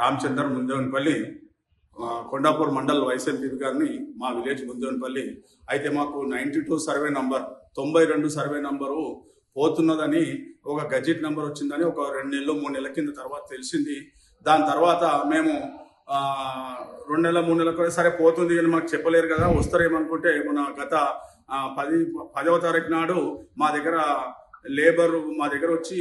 Ramachandra ముందేవనపల్లి Kondapur mandal YSMP గారిని మా village ముందేవనపల్లి. అయితే మాకు 92 సర్వే నంబర్ 92 సర్వే నంబరు పోతున్నదని ఒక గజెట్ నెంబర్ వచ్చిందని ఒక 2 నెలలు 3 నెలల కింద తర్వాత తెలిసింది. దాని తర్వాత మేము 2 నెలల 3 నెలల కూడా సరే పోతుంది అని మాకు చెప్పలేరు కదా, వస్తారేమనుకుంటే మన గత 10వ తారీఖు నాడు మా దగ్గర మా దగ్గర వచ్చి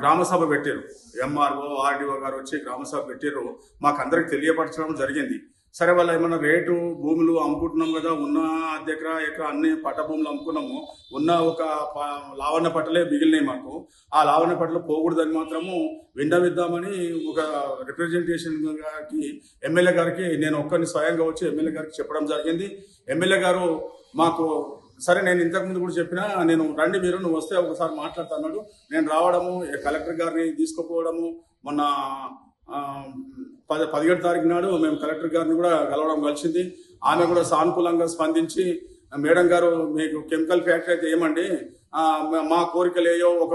గ్రామసభ పెట్టారు. ఎంఆర్ఓ ఆర్డీఓ గారు వచ్చి గ్రామసభ పెట్టారు. మాకు అందరికి తెలియపరచడం జరిగింది. సరే వాళ్ళు ఏమన్నా రేటు భూములు అమ్ముకుంటున్నాం కదా, ఉన్న ఎకరా అన్ని పట్ట భూములు అమ్ముకున్నాము, ఉన్న ఒక లావణ్య పట్టలే మిగిలినాయి మాకు. ఆ లావణ్య పట్టలు పోకూడదని మాత్రము విన్నవిద్దామని ఒక రిప్రజెంటేషన్ గారికి ఎమ్మెల్యే గారికి నేను ఒక్కరిని స్వయంగా వచ్చి ఎమ్మెల్యే గారికి చెప్పడం జరిగింది. ఎమ్మెల్యే గారు మాకు సరే, నేను ఇంతకుముందు కూడా చెప్పినా, నేను రండి మీరు, నువ్వు వస్తే ఒకసారి మాట్లాడుతున్నాడు. నేను రావడము, కలెక్టర్ గారిని తీసుకుపోవడము, మొన్న 17వ తారీఖు నాడు మేము కలెక్టర్ గారిని కూడా కలిసింది. ఆమె కూడా సానుకూలంగా స్పందించి, మేడం గారు మీకు కెమికల్ ఫ్యాక్టరీ అయితే ఏమండి, మా కోరికలేయో ఒక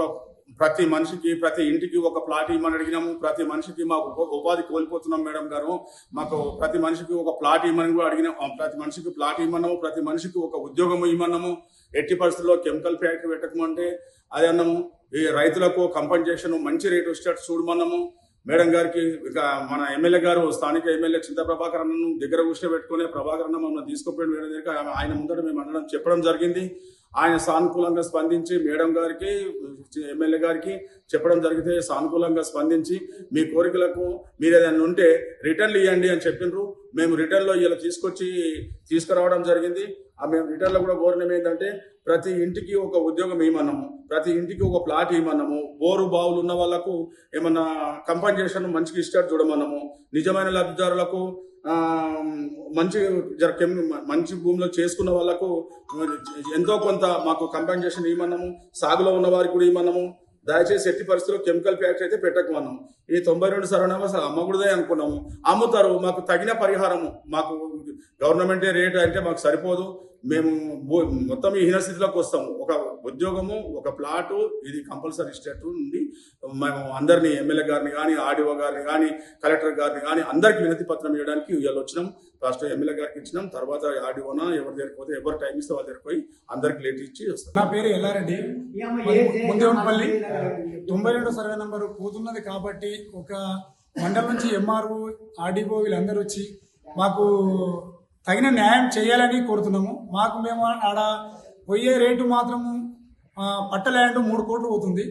ప్రతి మనిషికి ప్రతి ఇంటికి ఒక ప్లాట్ ఇవ్వమని అడిగినాము. ప్రతి మనిషికి మాకు ఉపాధి కోల్పోతున్నాం మేడం గారు, మాకు ప్రతి మనిషికి ఒక ప్లాట్ ఇవ్వమని కూడా అడిగినాం. ప్రతి మనిషికి ప్లాట్ ఇవ్వమన్నాము, ప్రతి మనిషికి ఒక ఉద్యోగం ఇవ్వమన్నాము. ఎట్టి పరిస్థితుల్లో కెమికల్ ఫ్యాక్టరీ పెట్టకమంటే అది అన్నాము. ఈ రైతులకు కంపెన్సేషన్ మంచి రేటు వచ్చేటట్టు చూడమన్నాము. మేడం గారికి ఇక మన ఎమ్మెల్యే గారు, స్థానిక ఎమ్మెల్యే చింత ప్రభాకర్ అన్నను దగ్గర కూర్చోబెట్టుకుని ప్రభాకర్ అన్న మమ్మల్ని తీసుకుపోయిన మేడం దగ్గర ఆయన ముందట మేము చెప్పడం జరిగింది. ఆయన సానుకూలంగా స్పందించి మేడం గారికి ఎమ్మెల్యే గారికి చెప్పడం జరిగితే సానుకూలంగా స్పందించి, మీ కోరికలకు మీరు ఏదైనా ఉంటే రిటర్న్లు ఇవ్వండి అని చెప్పినారు. మేము రిటర్న్లో ఇలా తీసుకురావడం జరిగింది. మేము రిటర్న్లో కూడా కోరినవి ఏంటంటే, ప్రతి ఇంటికి ఒక ఉద్యోగం ఇవ్వమన్నాము, ప్రతి ఇంటికి ఒక ప్లాట్ ఇవ్వమన్నాము, బోరు బావులు ఉన్న వాళ్ళకు ఏమన్నా కంపెన్సేషన్ మంచిగా ఇస్తారు చూడమన్నాము. నిజమైన లబ్ధిదారులకు మంచి భూమిలో చేసుకున్న వాళ్ళకు ఎంతో కొంత మాకు కంపెన్సేషన్ ఇవ్వమన్నాము. సాగులో ఉన్న వారికి కూడా ఇవ్వమన్నాము. దయచేసి ఎట్టి పరిస్థితుల్లో కెమికల్ ఫ్యాక్టరీ అయితే పెట్టకమన్నాము. ఈ 92 సర్వనామా అమ్మకూడదే అనుకున్నాము. అమ్ముతారు, మాకు తగిన పరిహారము, మాకు గవర్నమెంటే రేటు అంటే మాకు సరిపోదు. మేము మొత్తం ఈ హీనస్థితిలోకి వస్తాము. ఒక ఉద్యోగము, ఒక ప్లాటు, ఇది కంపల్సరీ స్టేట్ నుండి మేము అందరినీ ఎమ్మెల్యే గారిని కానీ, ఆర్డీఓ గారిని కానీ, కలెక్టర్ గారిని కానీ అందరికి వినతి పత్రం ఇవ్వడానికి ఇవాళ వచ్చినాం. ఫస్ట్ ఎమ్మెల్యే గారికి ఇచ్చినాం, తర్వాత ఆర్డీఓనా ఎవరి దగ్గరికి పోతే ఎవరు టైం ఇస్తే వాళ్ళ దగ్గరికి పోయి అందరికి లేట్ ఇచ్చి వస్తాం. నా పేరు ఎల్లారెడ్డి, ముందేవనపల్లి. 92 సర్వే నంబరు పోతున్నది కాబట్టి ఒక మండలం నుంచి ఎంఆర్ఓ ఆర్డీఓ వీళ్ళందరూ వచ్చి మాకు తగిన న్యాయం చేయాలని కోరుతున్నాము. మేము ఆడ పోయే రేటు మాత్రము పట్ట ల్యాండ్ 3 కోట్లు పోతుంది.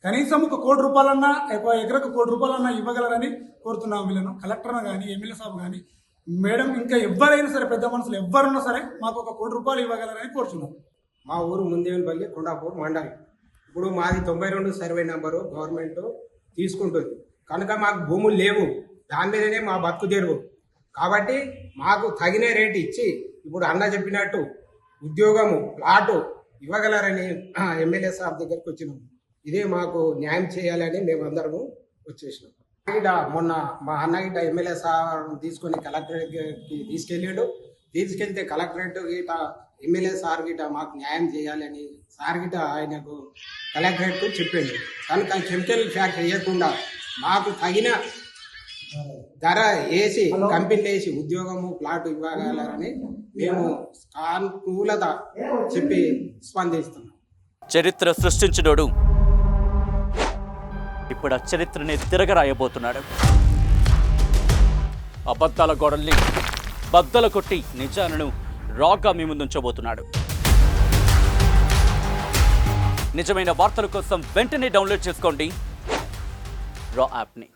కనీసం 1 కోటి రూపాయలన్నా, ఎకరకు 1 కోటి రూపాయలన్నా ఇవ్వగలరని కోరుతున్నాము. వీళ్ళను కలెక్టర్ను కానీ, ఎమ్మెల్యే సాబ్ కానీ, మేడం ఇంకా ఎవరైనా సరే, పెద్ద మనుషులు ఎవరున్నా సరే మాకు 1 కోటి రూపాయలు ఇవ్వగలరని కోరుతున్నాం. మా ఊరు ముందేవనపల్లి, కొండాపూర్ మండల్. ఇప్పుడు మాది 92 సర్వే నెంబరు గవర్నమెంట్ తీసుకుంటుంది కనుక మాకు భూములు లేవు, దాని మీదనే మా బతుకు తెరువు. కాబట్టి మాకు తగిన రేటు ఇచ్చి, ఇప్పుడు అన్న చెప్పినట్టు ఉద్యోగము, ప్లాటు ఇవ్వగలరని ఎమ్మెల్యే సాబ్ దగ్గరికి వచ్చినాము. ఇదే మాకు న్యాయం చేయాలని మేమందరము వచ్చేసినాం. మొన్న మా అన్న గిట్ట ఎమ్మెల్యే సార్ తీసుకొని కలెక్టరేట్కి తీసుకెళ్తే కలెక్టరేట్ గిట ఎమ్మెల్యే సార్ గిట మాకు న్యాయం చేయాలని సార్ గిట ఆయనకు కలెక్టరేట్కు చెప్పిండు. కనుక కెమికల్ ఫ్యాక్టరీ వేయకుండా మాకు తగిన ధర వేసి, కంపెనీలు వేసి ఉద్యోగము, ప్లాట్ ఇవ్వగలరని మేము సానుకూలత చెప్పి స్పందిస్తున్నాం. చరిత్ర సృష్టించినోడు ఇప్పుడు ఆ చరిత్రని తిరగరాయబోతున్నాడు. అబద్ధాల గోడల్ని బద్దలు కొట్టి నిజాలను రాగా మీ ముందుంచబోతున్నాడు. నిజమైన వార్తల కోసం వెంటనే డౌన్లోడ్ చేసుకోండి రా యాప్ని.